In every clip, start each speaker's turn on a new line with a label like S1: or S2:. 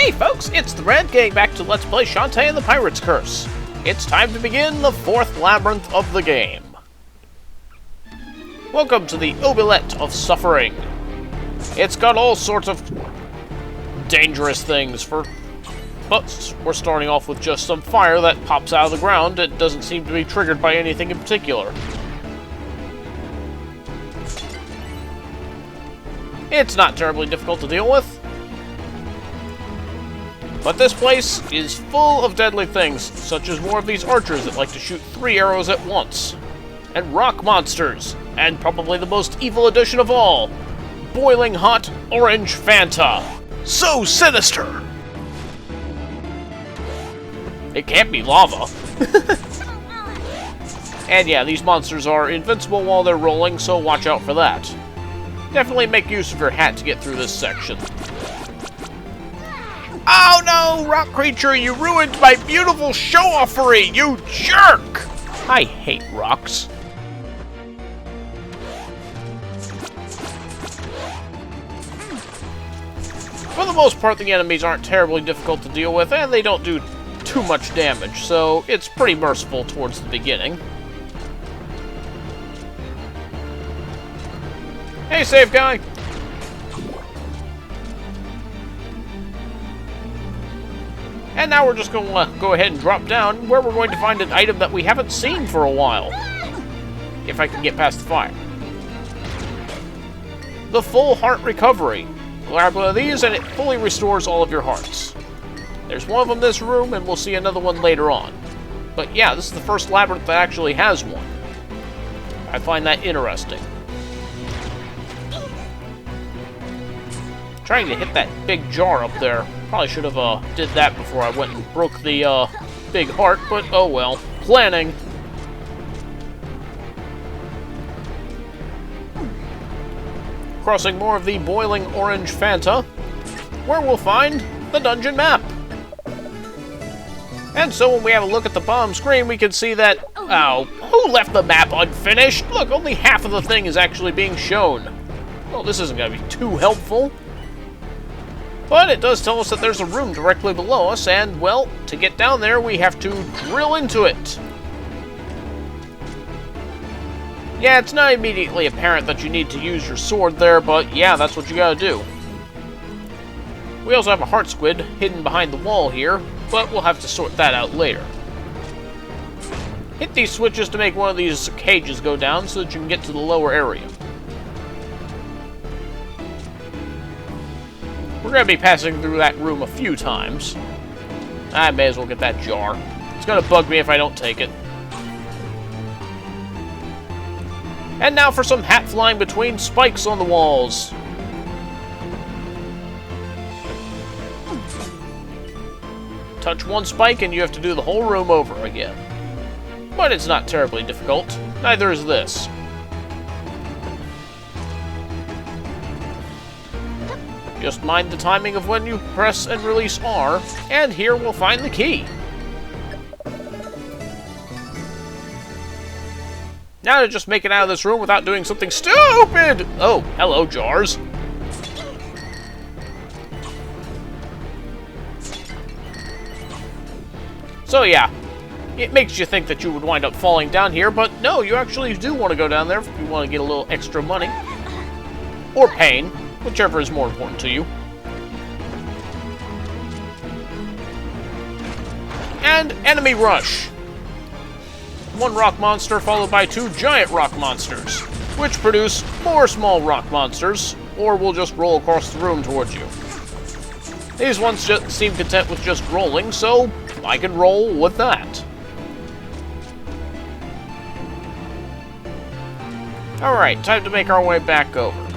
S1: Hey folks, it's the Red getting back to Let's Play Shantae and the Pirate's Curse. It's time to begin the 4th labyrinth of the game. Welcome to the Obilette of Suffering. It's got all sorts of dangerous things but we're starting off with just some fire that pops out of the ground. It doesn't seem to be triggered by anything in particular. It's not terribly difficult to deal with. But this place is full of deadly things, such as more of these archers that like to shoot 3 arrows at once. And rock monsters. And probably the most evil addition of all, boiling hot orange Fanta. So sinister! It can't be lava. And yeah, these monsters are invincible while they're rolling, so watch out for that. Definitely make use of your hat to get through this section. Oh no, rock creature, you ruined my beautiful show-offery, you jerk! I hate rocks. For the most part, the enemies aren't terribly difficult to deal with, and they don't do too much damage, so it's pretty merciful towards the beginning. Hey, save guy! And now we're just going to go ahead and drop down, where we're going to find an item that we haven't seen for a while. If I can get past the fire. The Full Heart Recovery. Grab one of these and it fully restores all of your hearts. There's one of them in this room, and we'll see another one later on. But yeah, this is the first labyrinth that actually has one. I find that interesting. Trying to hit that big jar up there. Probably should have did that before I went and broke the big heart, but oh well. Planning. Crossing more of the boiling orange Fanta, where we'll find the dungeon map. And so when we have a look at the bottom screen, we can see that, oh, who left the map unfinished? Look, only half of the thing is actually being shown. Well, this isn't going to be too helpful. But it does tell us that there's a room directly below us, and, well, to get down there, we have to drill into it. Yeah, it's not immediately apparent that you need to use your sword there, but yeah, that's what you gotta do. We also have a heart squid hidden behind the wall here, but we'll have to sort that out later. Hit these switches to make one of these cages go down so that you can get to the lower area. We're going to be passing through that room a few times. I may as well get that jar. It's going to bug me if I don't take it. And now for some hat flying between spikes on the walls. Touch one spike and you have to do the whole room over again. But it's not terribly difficult. Neither is this. Just mind the timing of when you press and release R, and here we'll find the key. Now to just make it out of this room without doing something stupid! Oh, hello, jars. So yeah, it makes you think that you would wind up falling down here, but no, you actually do want to go down there if you want to get a little extra money. Or pain, whichever is more important to you. And enemy rush. One rock monster followed by 2 giant rock monsters, which produce more small rock monsters, or will just roll across the room towards you. These ones just seem content with just rolling, so I can roll with that. Alright, time to make our way back over.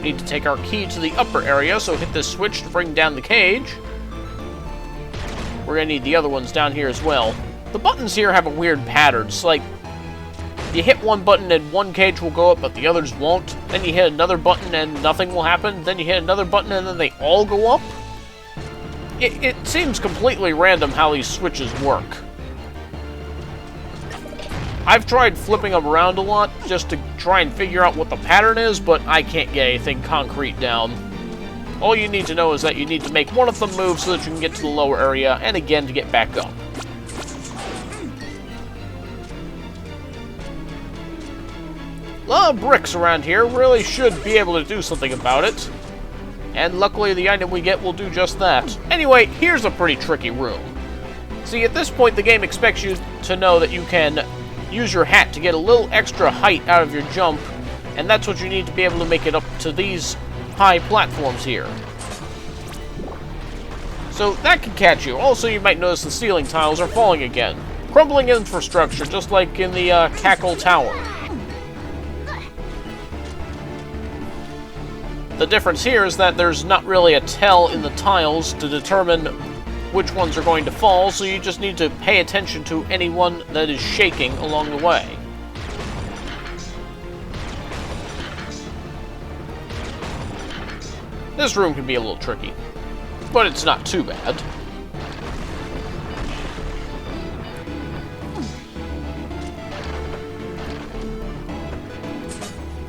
S1: Need to take our key to the upper area, so hit this switch to bring down the cage. We're going to need the other ones down here as well. The buttons here have a weird pattern. It's like, you hit one button and one cage will go up, but the others won't. Then you hit another button and nothing will happen. Then you hit another button and then they all go up. It seems completely random how these switches work. I've tried flipping them around a lot just to try and figure out what the pattern is, but I can't get anything concrete down. All you need to know is that you need to make one of them move so that you can get to the lower area, and again to get back up. A lot of bricks around here, really should be able to do something about it. And luckily the item we get will do just that. Anyway, here's a pretty tricky room. See, at this point the game expects you to know that you can use your hat to get a little extra height out of your jump, and that's what you need to be able to make it up to these high platforms here. So that can catch you. Also, you might notice the ceiling tiles are falling again. Crumbling infrastructure, just like in the Cackle Tower. The difference here is that there's not really a tell in the tiles to determine which ones are going to fall, so you just need to pay attention to any one that is shaking along the way. This room can be a little tricky, but it's not too bad.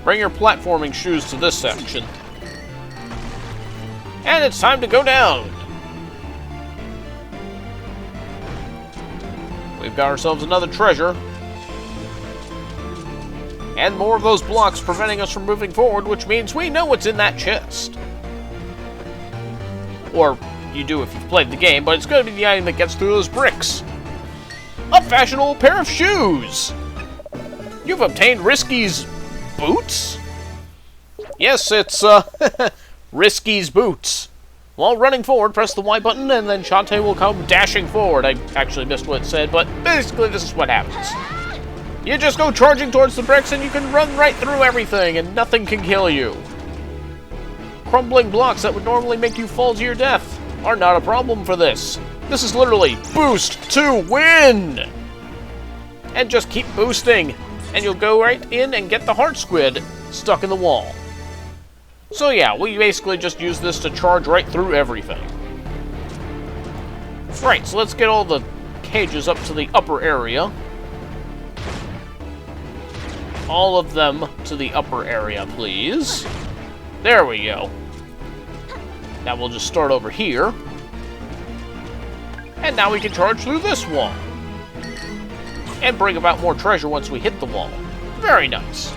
S1: Bring your platforming shoes to this section. And it's time to go down! We've got ourselves another treasure. And more of those blocks preventing us from moving forward, which means we know what's in that chest. Or, you do if you've played the game, but it's going to be the item that gets through those bricks. A fashionable pair of shoes! You've obtained Risky's boots? Yes, it's, Risky's boots. While running forward, press the Y button, and then Shantae will come dashing forward. I actually missed what it said, but basically this is what happens. You just go charging towards the bricks, and you can run right through everything, and nothing can kill you. Crumbling blocks that would normally make you fall to your death are not a problem for this. This is literally boost to win! And just keep boosting, and you'll go right in and get the heart squid stuck in the wall. So yeah, we basically just use this to charge right through everything. Right, so let's get all the cages up to the upper area. All of them to the upper area, please. There we go. Now we'll just start over here. And now we can charge through this wall. And bring about more treasure once we hit the wall. Very nice.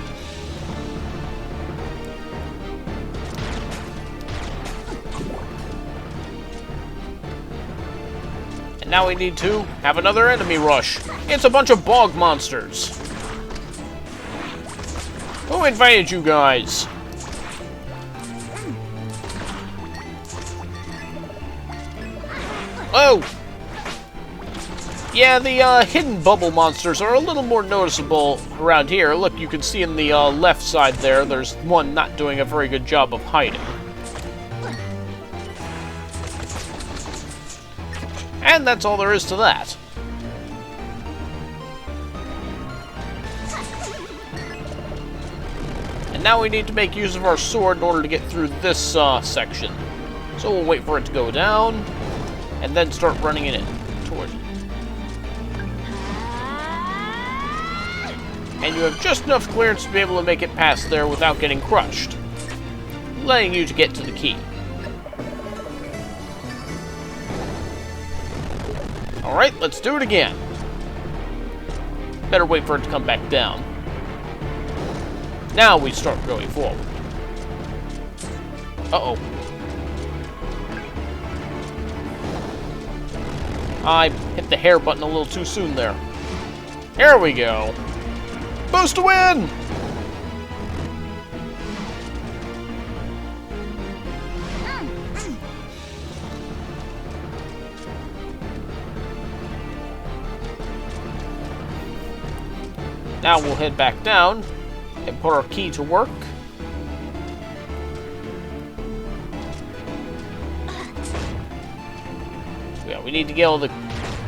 S1: And now we need to have another enemy rush. It's a bunch of bog monsters. Who invited you guys? Oh! Yeah, the hidden bubble monsters are a little more noticeable around here. Look, you can see in the left side there, there's one not doing a very good job of hiding. And that's all there is to that. And now we need to make use of our sword in order to get through this section. So we'll wait for it to go down, and then start running it in towards it. And you have just enough clearance to be able to make it past there without getting crushed, letting you to get to the key. Alright, let's do it again. Better wait for it to come back down. Now we start going forward. Uh-oh. I hit the hair button a little too soon there. Here we go. Boost to win! Now we'll head back down and put our key to work. Yeah, we need to get all the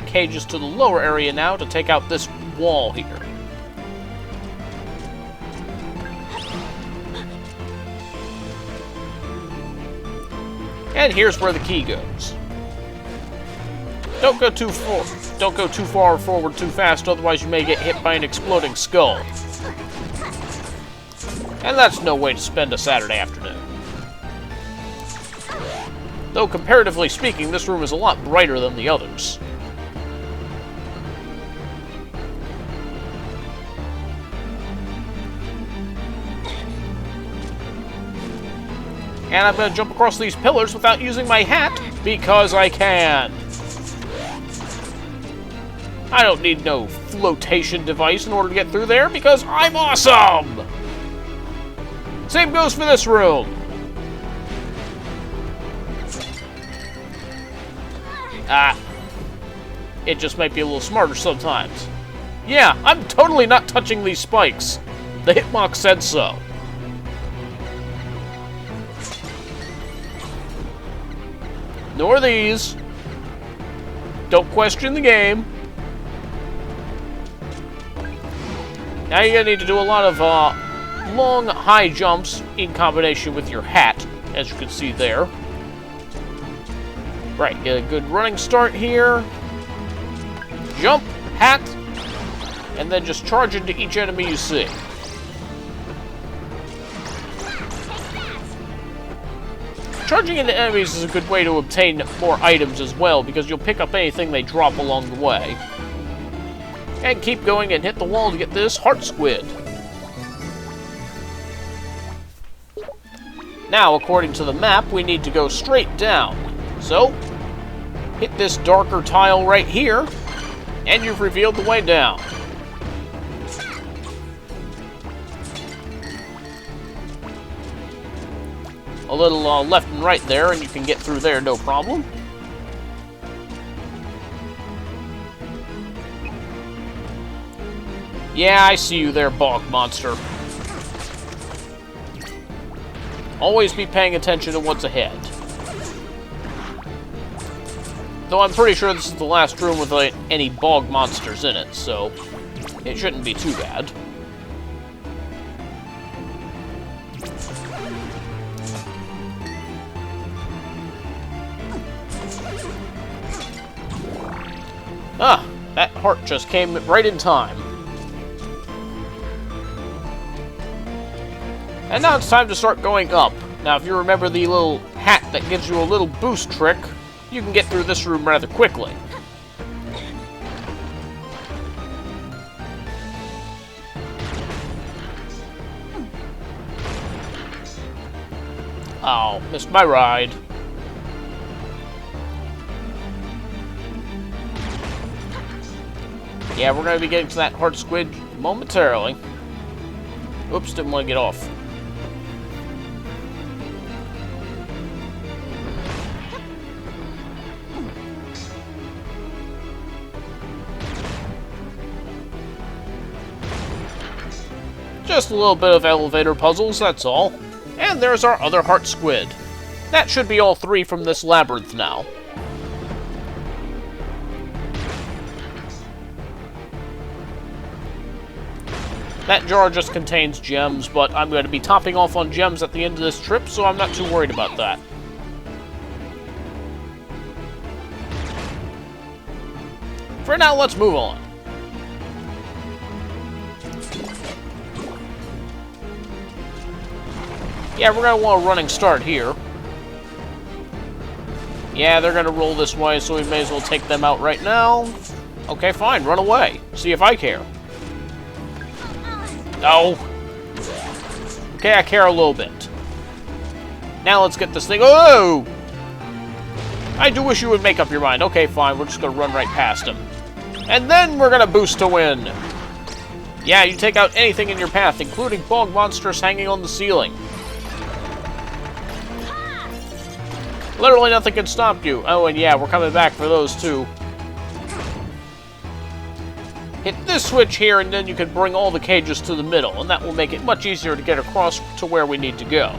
S1: cages to the lower area now to take out this wall here. And here's where the key goes. Don't go too far forward too fast, otherwise you may get hit by an exploding skull. And that's no way to spend a Saturday afternoon. Though, comparatively speaking, this room is a lot brighter than the others. And I'm going to jump across these pillars without using my hat, because I can. I don't need no flotation device in order to get through there, because I'm awesome! Same goes for this room. It just might be a little smarter sometimes. Yeah, I'm totally not touching these spikes. The hitmark said so. Nor these. Don't question the game. Now you're going to need to do a lot of long, high jumps in combination with your hat, as you can see there. Right, get a good running start here. Jump, hat, and then just charge into each enemy you see. Charging into enemies is a good way to obtain more items as well, because you'll pick up anything they drop along the way. And keep going and hit the wall to get this heart squid. Now, according to the map, we need to go straight down. So, hit this darker tile right here, and you've revealed the way down. A little left and right there, and you can get through there, no problem. Yeah, I see you there, bog monster. Always be paying attention to what's ahead. Though I'm pretty sure this is the last room with any bog monsters in it, so it shouldn't be too bad. Ah, that heart just came right in time. And now it's time to start going up. Now, if you remember the little hat that gives you a little boost trick, you can get through this room rather quickly. Oh, missed my ride. Yeah, we're going to be getting to that heart squid momentarily. Oops, didn't want to get off. Just a little bit of elevator puzzles, that's all. And there's our other heart squid. That should be all three from this labyrinth now. That jar just contains gems, but I'm going to be topping off on gems at the end of this trip, so I'm not too worried about that. For now, let's move on. Yeah, we're going to want a running start here. Yeah, they're going to roll this way, so we may as well take them out right now. Okay, fine, run away. See if I care. No. Okay, I care a little bit. Now let's get this thing. Oh! I do wish you would make up your mind. Okay, fine, we're just going to run right past him. And then we're going to boost to win. Yeah, you take out anything in your path, including bog monsters hanging on the ceiling. Literally nothing can stop you. Oh, and yeah, we're coming back for those too. Hit this switch here, and then you can bring all the cages to the middle, and that will make it much easier to get across to where we need to go.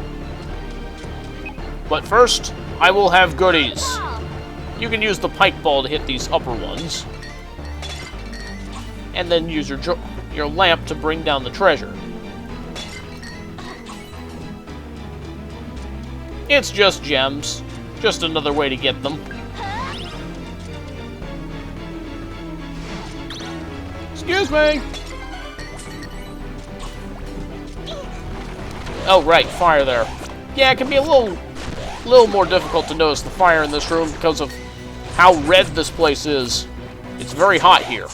S1: But first, I will have goodies. You can use the pike ball to hit these upper ones. And then use your lamp to bring down the treasure. It's just gems. Just another way to get them. Excuse me! Oh, right, fire there. Yeah, it can be a little more difficult to notice the fire in this room because of how red this place is. It's very hot here.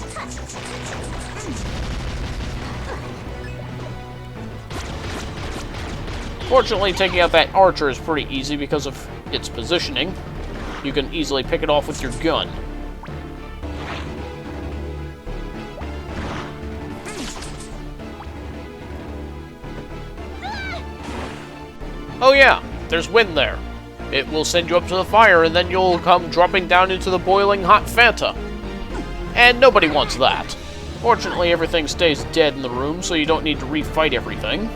S1: Fortunately, taking out that archer is pretty easy because of its positioning. You can easily pick it off with your gun. Oh yeah, there's wind there. It will send you up to the fire, and then you'll come dropping down into the boiling hot Fanta. And nobody wants that. Fortunately, everything stays dead in the room, so you don't need to refight everything.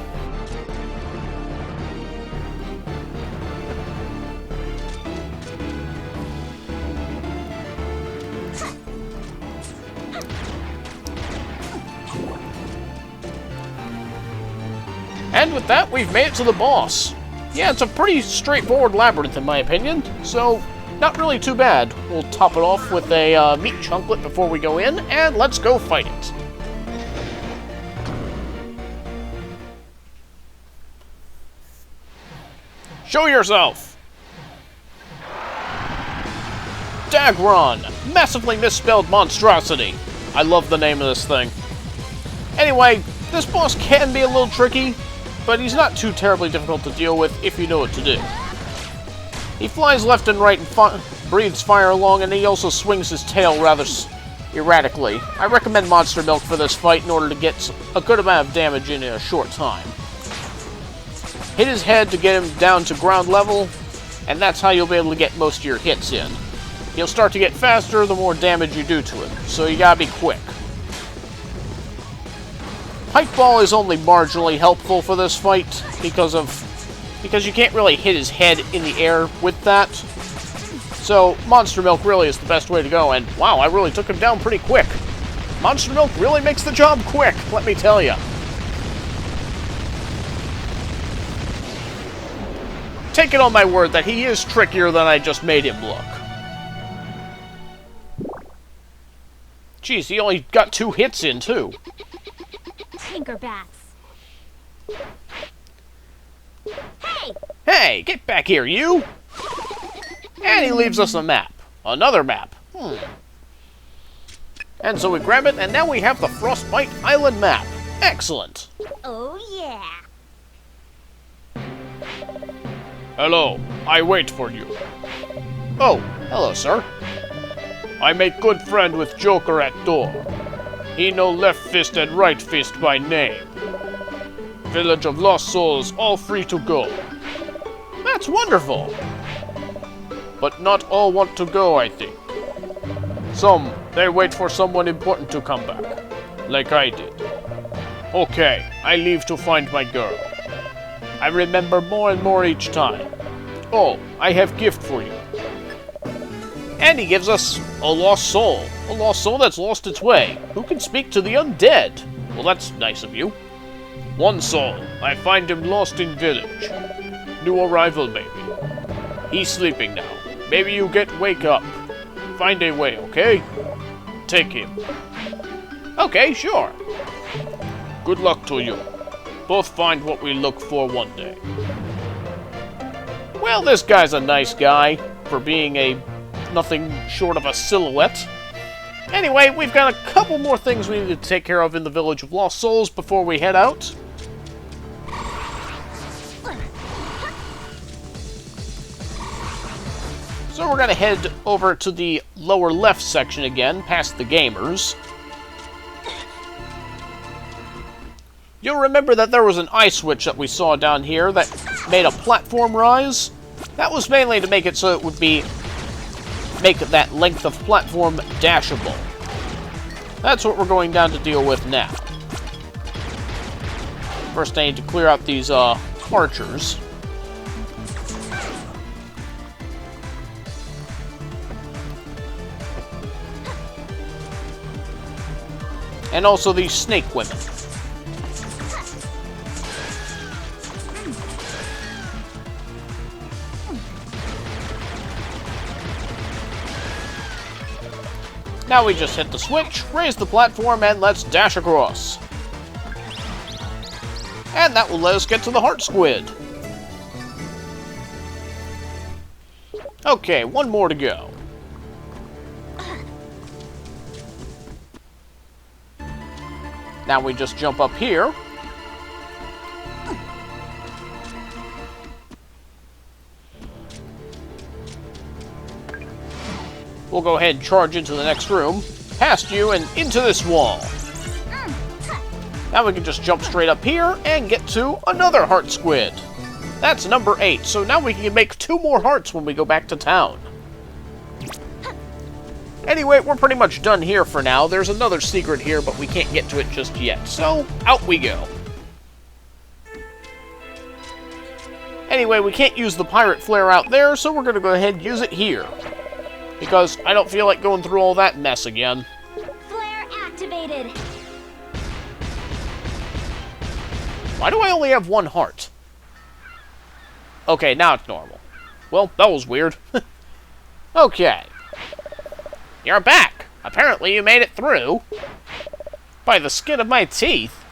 S1: And with that, we've made it to the boss. Yeah, it's a pretty straightforward labyrinth in my opinion, so not really too bad. We'll top it off with a meat chunklet before we go in, and let's go fight it. Show yourself! Dagron! Massively misspelled monstrosity. I love the name of this thing. Anyway, this boss can be a little tricky, but he's not too terribly difficult to deal with if you know what to do. He flies left and right and breathes fire along, and he also swings his tail rather erratically. I recommend Monster Milk for this fight in order to get a good amount of damage in a short time. Hit his head to get him down to ground level, and that's how you'll be able to get most of your hits in. He'll start to get faster the more damage you do to him, so you gotta be quick. Pipe Ball is only marginally helpful for this fight because you can't really hit his head in the air with that. So Monster Milk really is the best way to go, and wow, I really took him down pretty quick. Monster Milk really makes the job quick, let me tell you. Take it on my word that he is trickier than I just made him look. Jeez, he only got 2 hits in, too.
S2: Tinkerbats. Hey!
S1: Hey, get back here, you! And he leaves us a map. Another map. And so we grab it, and now we have the Frostbite Island map. Excellent.
S2: Oh, yeah.
S1: Hello, I wait for you. Oh, hello, sir. I make good friend with Joker at door. He know left fist and right fist by name. Village of Lost Souls, all free to go. That's wonderful. But not all want to go, I think. Some, they wait for someone important to come back, like I did. Okay, I leave to find my girl. I remember more and more each time. Oh, I have gift for you. And he gives us a lost soul. A lost soul that's lost its way. Who can speak to the undead? Well, that's nice of you. 1 soul. I find him lost in village. New arrival, maybe. He's sleeping now. Maybe you wake up. Find a way, okay? Take him. Okay, sure. Good luck to you. Both find what we look for one day. Well, this guy's a nice guy for being nothing short of a silhouette. Anyway, we've got a couple more things we need to take care of in the Village of Lost Souls before we head out. So we're going to head over to the lower left section again, past the gamers. You'll remember that there was an eye switch that we saw down here that made a platform rise. That was mainly to make it so it would make that length of platform dashable. That's what we're going down to deal with now. First I need to clear out these archers. And also these snake women. Now we just hit the switch, raise the platform, and let's dash across. And that will let us get to the heart squid. Okay, one more to go. Now we just jump up here. We'll go ahead and charge into the next room, past you, and into this wall. Now we can just jump straight up here and get to another heart squid. That's number 8, so now we can make 2 more hearts when we go back to town. Anyway, we're pretty much done here for now. There's another secret here, but we can't get to it just yet, so out we go. Anyway, we can't use the pirate flare out there, so we're going to go ahead and use it here. Because I don't feel like going through all that mess again.
S2: Flare activated.
S1: Why do I only have 1 heart? Okay, now it's normal. Well, that was weird. Okay. You're back. Apparently you made it through. By the skin of my teeth.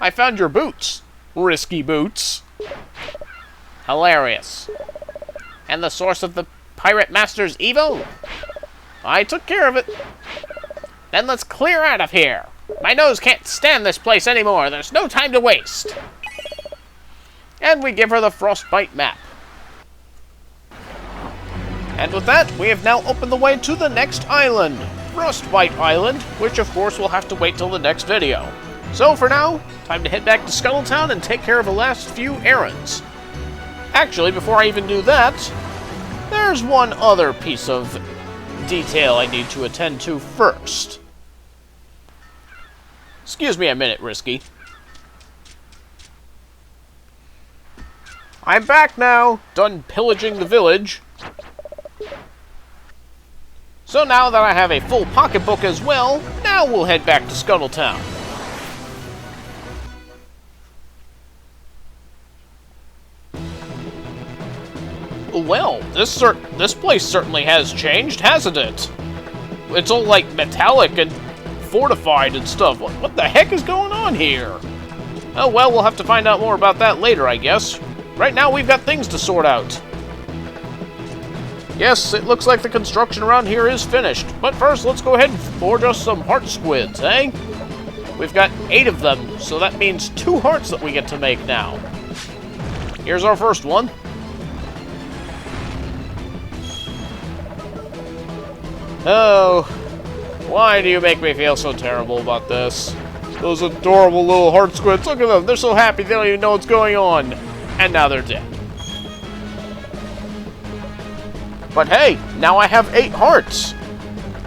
S1: I found your boots. Risky boots. Hilarious. And the source of the Pirate Master's evil? I took care of it. Then let's clear out of here. My nose can't stand this place anymore. There's no time to waste. And we give her the Frostbite map. And with that, we have now opened the way to the next island, Frostbite Island, which of course will have to wait till the next video. So for now, time to head back to Scuttletown and take care of the last few errands. Actually, before I even do that, there's one other piece of detail I need to attend to first. Excuse me a minute, Risky. I'm back now, done pillaging the village. So now that I have a full pocketbook as well, now we'll head back to Scuttletown. Well, this place certainly has changed, hasn't it? It's all like metallic and fortified and stuff. What the heck is going on here? Oh well, we'll have to find out more about that later, I guess. Right now we've got things to sort out. Yes, it looks like the construction around here is finished. But first, let's go ahead and forge us some heart squids, eh? We've got 8 of them, so that means 2 hearts that we get to make now. Here's our first one. Oh, why do you make me feel so terrible about this? Those adorable little heart squids, look at them, they're so happy they don't even know what's going on. And now they're dead. But hey, now I have 8 hearts.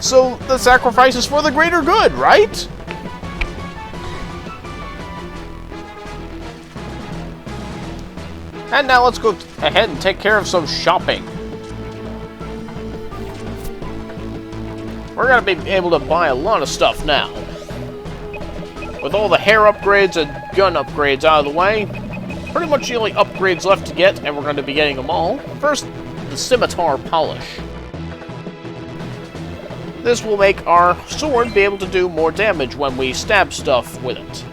S1: So the sacrifice is for the greater good, right? And now let's go ahead and take care of some shopping. We're going to be able to buy a lot of stuff now. With all the hair upgrades and gun upgrades out of the way, pretty much the only upgrades left to get, and we're going to be getting them all. First, the scimitar polish. This will make our sword be able to do more damage when we stab stuff with it.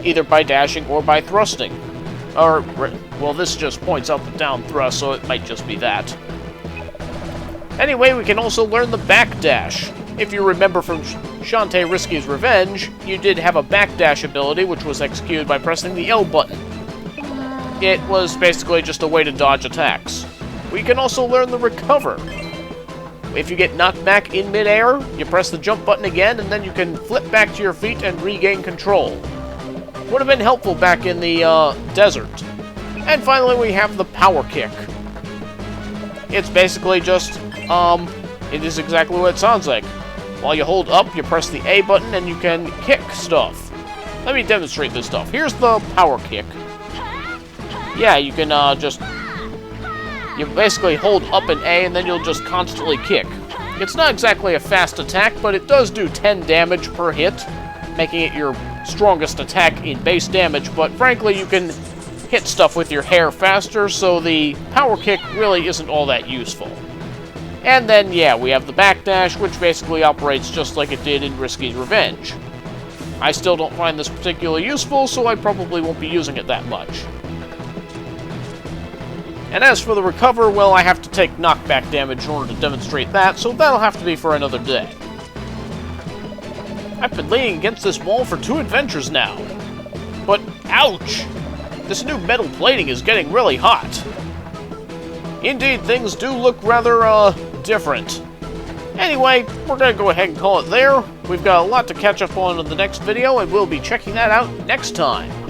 S1: Either by dashing or by thrusting. Or, well, this just points up and down thrust, so it might just be that. Anyway, we can also learn the backdash. If you remember from Shantae Risky's Revenge, you did have a backdash ability, which was executed by pressing the L button. It was basically just a way to dodge attacks. We can also learn the recover. If you get knocked back in midair, you press the jump button again, and then you can flip back to your feet and regain control. Would have been helpful back in the desert. And finally, we have the power kick. It's basically just, it is exactly what it sounds like. While you hold up, you press the A button, and you can kick stuff. Let me demonstrate this stuff. Here's the power kick. Yeah, you can you basically hold up an A, and then you'll just constantly kick. It's not exactly a fast attack, but it does do 10 damage per hit, making it your strongest attack in base damage, but frankly, you can hit stuff with your hair faster, so the power kick really isn't all that useful. And then, yeah, we have the backdash, which basically operates just like it did in Risky's Revenge. I still don't find this particularly useful, so I probably won't be using it that much. And as for the recover, well, I have to take knockback damage in order to demonstrate that, so that'll have to be for another day. I've been leaning against this wall for 2 adventures now. But, ouch! This new metal plating is getting really hot. Indeed, things do look rather, different. Anyway, we're gonna go ahead and call it there. We've got a lot to catch up on in the next video, and we'll be checking that out next time.